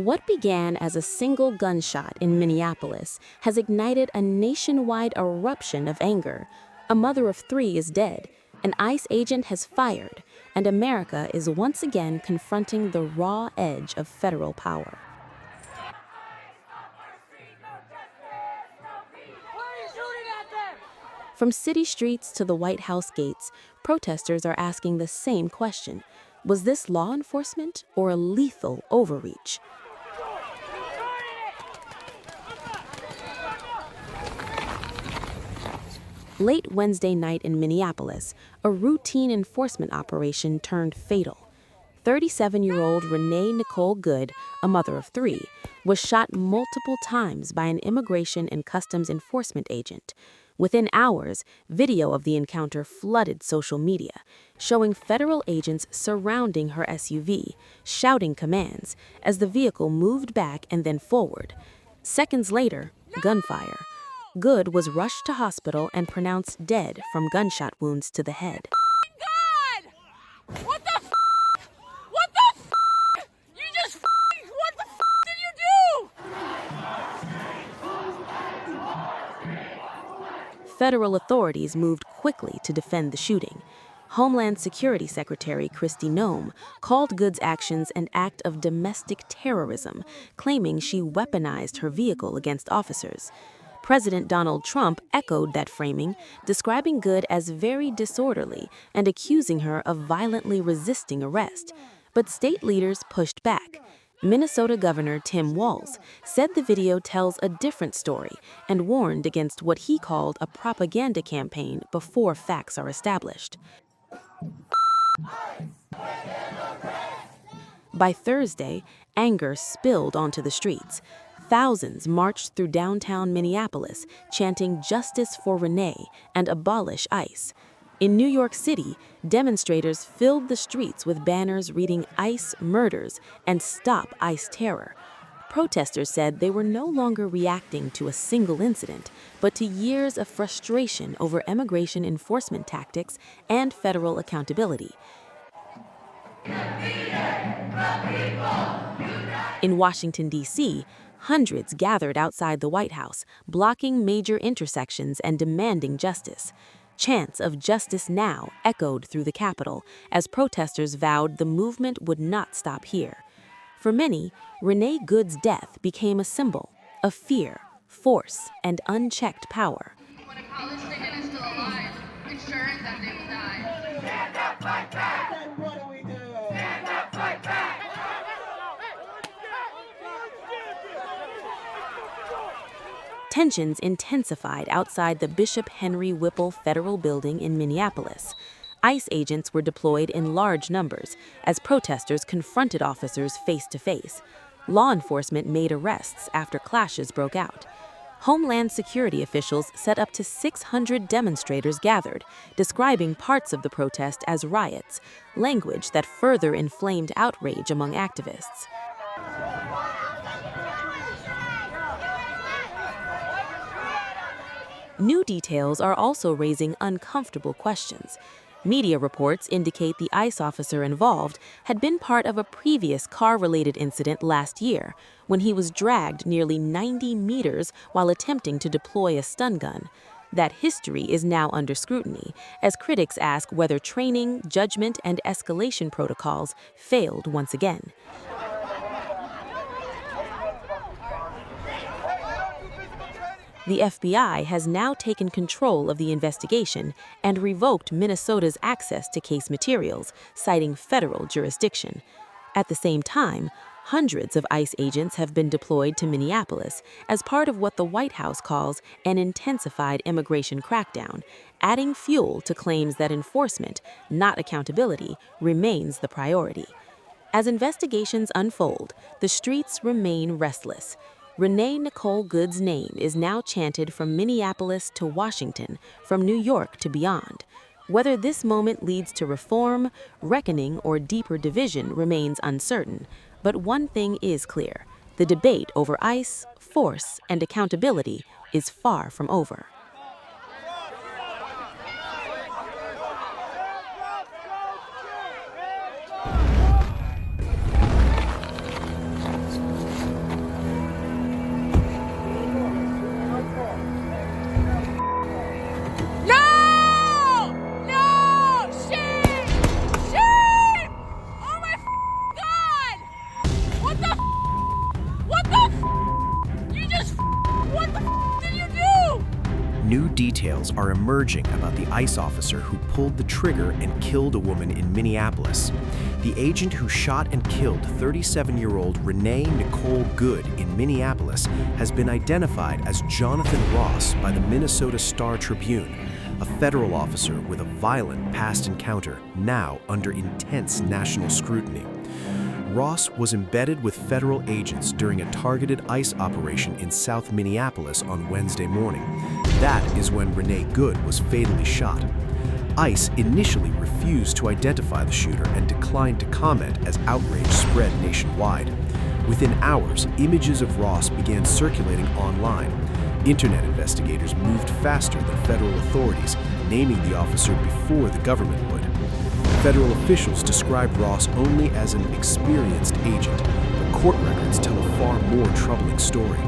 What began as a single gunshot in Minneapolis has ignited a nationwide eruption of anger. A mother of 3 is dead, an ICE agent has fired, and America is once again confronting the raw edge of federal power. From city streets to the White House gates, protesters are asking the same question. Was this law enforcement or a lethal overreach? Late Wednesday night in Minneapolis, a routine enforcement operation turned fatal. 37-year-old Renee Nicole Good, a mother of 3, was shot multiple times by an immigration and customs enforcement agent. Within hours, video of the encounter flooded social media, showing federal agents surrounding her SUV, shouting commands as the vehicle moved back and then forward. Seconds later, gunfire. Good was rushed to hospital and pronounced dead from gunshot wounds to the head. God! What the f***? What the f***? You just f***ing, what the f*** did you do? Federal authorities moved quickly to defend the shooting. Homeland Security Secretary Kristi Noem called Good's actions an act of domestic terrorism, claiming she weaponized her vehicle against officers. President Donald Trump echoed that framing, describing Good as very disorderly and accusing her of violently resisting arrest. But state leaders pushed back. Minnesota Governor Tim Walz said the video tells a different story and warned against what he called a propaganda campaign before facts are established. By Thursday, anger spilled onto the streets. Thousands marched through downtown Minneapolis, chanting "Justice for Renee" and "Abolish ICE." In New York City, demonstrators filled the streets with banners reading "ICE murders" and "Stop ICE terror." Protesters said they were no longer reacting to a single incident, but to years of frustration over immigration enforcement tactics and federal accountability. In Washington, D.C., hundreds gathered outside the White House, blocking major intersections and demanding justice. Chants of "Justice Now" echoed through the Capitol as protesters vowed the movement would not stop here. For many, Renee Good's death became a symbol of fear, force, and unchecked power. When a college student is still alive, ensuring that they will die. Stand up, fight back! Then what do we do? Stand up, fight back! Tensions intensified outside the Bishop Henry Whipple Federal Building in Minneapolis. ICE agents were deployed in large numbers as protesters confronted officers face to face. Law enforcement made arrests after clashes broke out. Homeland Security officials said up to 600 demonstrators gathered, describing parts of the protest as riots, language that further inflamed outrage among activists. New details are also raising uncomfortable questions. Media reports indicate the ICE officer involved had been part of a previous car-related incident last year, when he was dragged nearly 90 meters while attempting to deploy a stun gun. That history is now under scrutiny, as critics ask whether training, judgment, and escalation protocols failed once again. The FBI has now taken control of the investigation and revoked Minnesota's access to case materials, citing federal jurisdiction. At the same time, hundreds of ICE agents have been deployed to Minneapolis as part of what the White House calls an intensified immigration crackdown, adding fuel to claims that enforcement, not accountability, remains the priority. As investigations unfold, the streets remain restless. Renee Nicole Good's name is now chanted from Minneapolis to Washington, from New York to beyond. Whether this moment leads to reform, reckoning, or deeper division remains uncertain, but one thing is clear: the debate over ICE, force, and accountability is far from over. New details are emerging about the ICE officer who pulled the trigger and killed a woman in Minneapolis. The agent who shot and killed 37-year-old Renee Nicole Good in Minneapolis has been identified as Jonathan Ross by the Minnesota Star-Tribune, a federal officer with a violent past encounter now under intense national scrutiny. Ross was embedded with federal agents during a targeted ICE operation in South Minneapolis on Wednesday morning. That is when Renee Good was fatally shot. ICE initially refused to identify the shooter and declined to comment as outrage spread nationwide. Within hours, images of Ross began circulating online. Internet investigators moved faster than federal authorities, naming the officer before the government would. Federal officials described Ross only as an experienced agent, but court records tell a far more troubling story.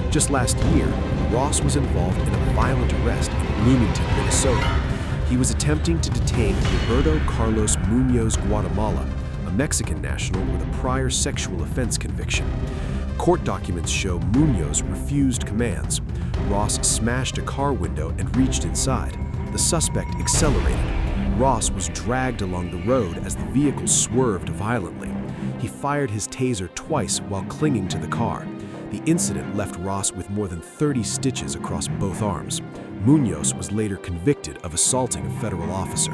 Just last year, Ross was involved in a violent arrest in Bloomington, Minnesota. He was attempting to detain Roberto Carlos Munoz Guatemala, a Mexican national with a prior sexual offense conviction. Court documents show Munoz refused commands. Ross smashed a car window and reached inside. The suspect accelerated. Ross was dragged along the road as the vehicle swerved violently. He fired his taser twice while clinging to the car. The incident left Ross with more than 30 stitches across both arms. Munoz was later convicted of assaulting a federal officer.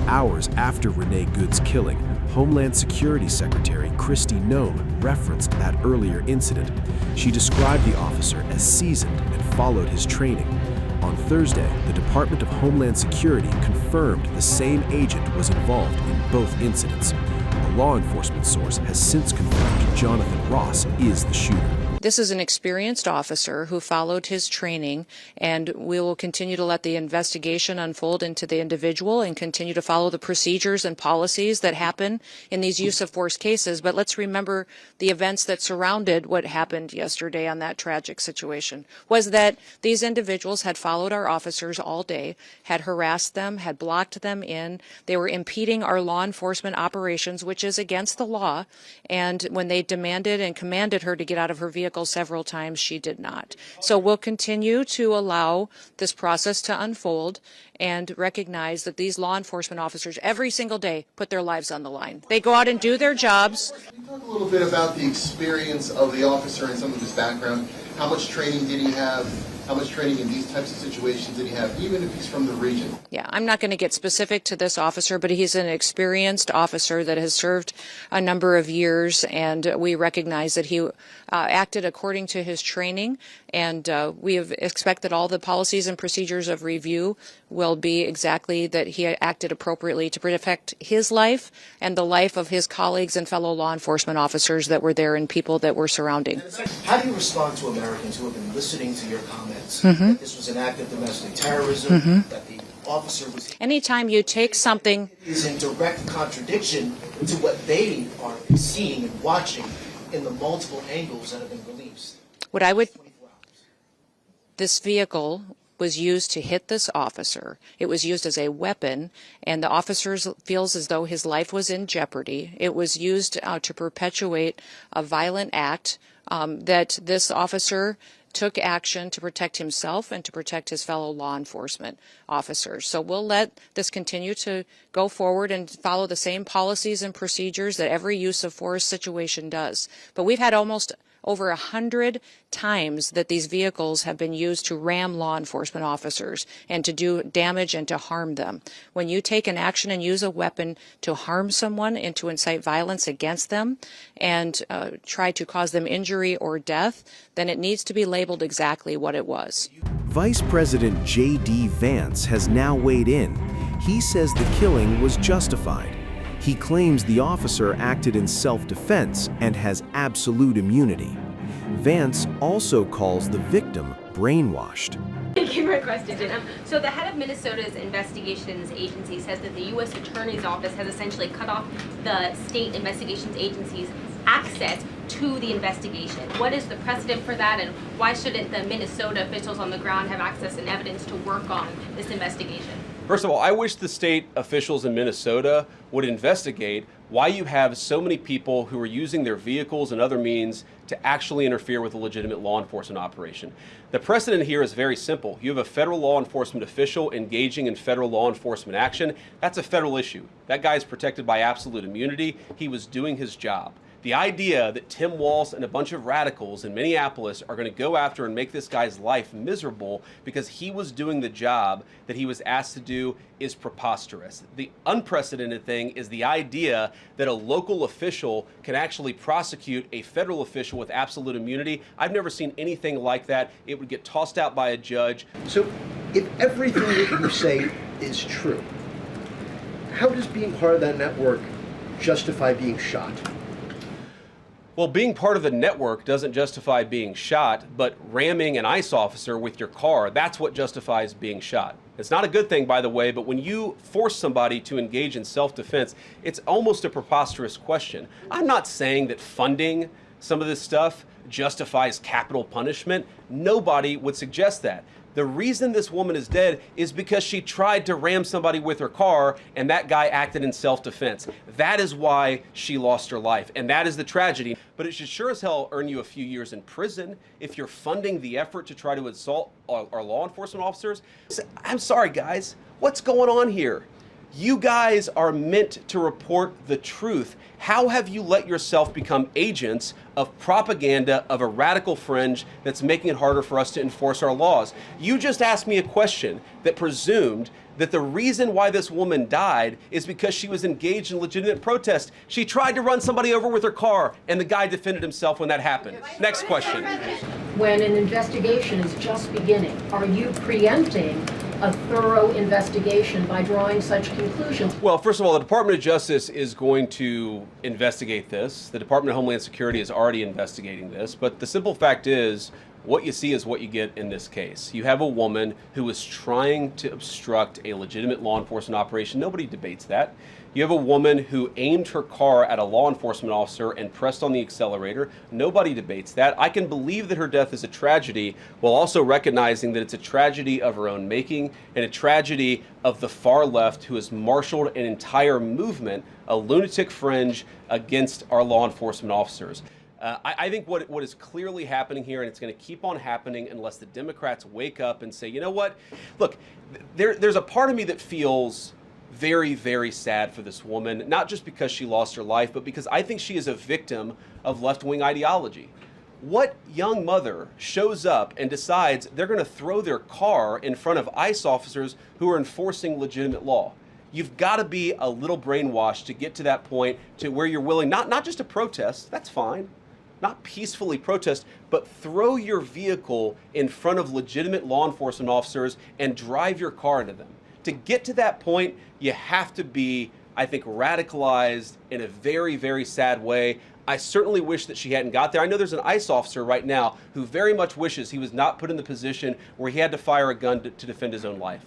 Hours after Renee Good's killing, Homeland Security Secretary Kristi Noem referenced that earlier incident. She described the officer as seasoned and followed his training. On Thursday, the Department of Homeland Security confirmed the same agent was involved in both incidents. A law enforcement source has since confirmed Jonathan Ross is the shooter. This is an experienced officer who followed his training, and we will continue to let the investigation unfold into the individual and continue to follow the procedures and policies that happen in these use of force cases. But let's remember the events that surrounded what happened yesterday on that tragic situation was that these individuals had followed our officers all day, had harassed them, had blocked them in. They were impeding our law enforcement operations, which is against the law. And when they demanded and commanded her to get out of her vehicle several times, she did not. So we'll continue to allow this process to unfold and recognize that these law enforcement officers every single day put their lives on the line. They go out and do their jobs. Can you talk a little bit about the experience of the officer and some of his background? How much training did he have? How much training in these types of situations did he have, even if he's from the region? Yeah, I'm not going to get specific to this officer, but he's an experienced officer that has served a number of years, and we recognize that he acted according to his training, and we have expect that all the policies and procedures of review will be exactly that he acted appropriately to protect his life and the life of his colleagues and fellow law enforcement officers that were there and people that were surrounding. How do you respond to Americans who have been listening to your comments that this was an act of domestic terrorism, that the officer was... Anytime you take something... is in direct contradiction to what they are seeing and watching in the multiple angles that have been released. What I would... This vehicle was used to hit this officer. It was used as a weapon, and the officer feels as though his life was in jeopardy. It was used to perpetuate a violent act that this officer took action to protect himself and to protect his fellow law enforcement officers. So we'll let this continue to go forward and follow the same policies and procedures that every use of force situation does. But we've had almost over 100 times that these vehicles have been used to ram law enforcement officers and to do damage and to harm them. When you take an action and use a weapon to harm someone and to incite violence against them and try to cause them injury or death, then it needs to be labeled exactly what it was. Vice President J.D. Vance has now weighed in. He says the killing was justified. He claims the officer acted in self-defense and has absolute immunity. Vance also calls the victim brainwashed. Thank you for your question. So the head of Minnesota's investigations agency says that the U.S. Attorney's Office has essentially cut off the state investigations agency's access to the investigation. What is the precedent for that, and why shouldn't the Minnesota officials on the ground have access and evidence to work on this investigation? First of all, I wish the state officials in Minnesota would investigate why you have so many people who are using their vehicles and other means to actually interfere with a legitimate law enforcement operation. The precedent here is very simple. You have a federal law enforcement official engaging in federal law enforcement action. That's a federal issue. That guy is protected by absolute immunity. He was doing his job. The idea that Tim Walz and a bunch of radicals in Minneapolis are going to go after and make this guy's life miserable because he was doing the job that he was asked to do is preposterous. The unprecedented thing is the idea that a local official can actually prosecute a federal official with absolute immunity. I've never seen anything like that. It would get tossed out by a judge. So if everything that you say is true, how does being part of that network justify being shot? Well, being part of the network doesn't justify being shot, but ramming an ICE officer with your car, that's what justifies being shot. It's not a good thing, by the way, but when you force somebody to engage in self-defense, it's almost a preposterous question. I'm not saying that funding some of this stuff justifies capital punishment. Nobody would suggest that. The reason this woman is dead is because she tried to ram somebody with her car and that guy acted in self-defense. That is why she lost her life, and that is the tragedy. But it should sure as hell earn you a few years in prison if you're funding the effort to try to assault our law enforcement officers. I'm sorry, guys. What's going on here? You guys are meant to report the truth. How have you let yourself become agents of propaganda of a radical fringe that's making it harder for us to enforce our laws? You just asked me a question that presumed that the reason why this woman died is because she was engaged in legitimate protest. She tried to run somebody over with her car, and the guy defended himself when that happened. Next question. When an investigation is just beginning, are you preempting a thorough investigation by drawing such conclusions? Well, first of all, the Department of Justice is going to investigate this. The Department of Homeland Security is already investigating this. But the simple fact is, what you see is what you get in this case. You have a woman who is trying to obstruct a legitimate law enforcement operation. Nobody debates that. You have a woman who aimed her car at a law enforcement officer and pressed on the accelerator. Nobody debates that. I can believe that her death is a tragedy while also recognizing that it's a tragedy of her own making and a tragedy of the far left who has marshaled an entire movement, a lunatic fringe against our law enforcement officers. I think what is clearly happening here, and it's going to keep on happening unless the Democrats wake up and say, you know what? Look, there's a part of me that feels very, very sad for this woman, not just because she lost her life, but because I think she is a victim of left-wing ideology. What young mother shows up and decides they're going to throw their car in front of ICE officers who are enforcing legitimate law? You've got to be a little brainwashed to get to that point to where you're willing, not just to protest, that's fine, not peacefully protest, but throw your vehicle in front of legitimate law enforcement officers and drive your car into them. To get to that point, you have to be, I think, radicalized in a very, very sad way. I certainly wish that she hadn't got there. I know there's an ICE officer right now who very much wishes he was not put in the position where he had to fire a gun to defend his own life.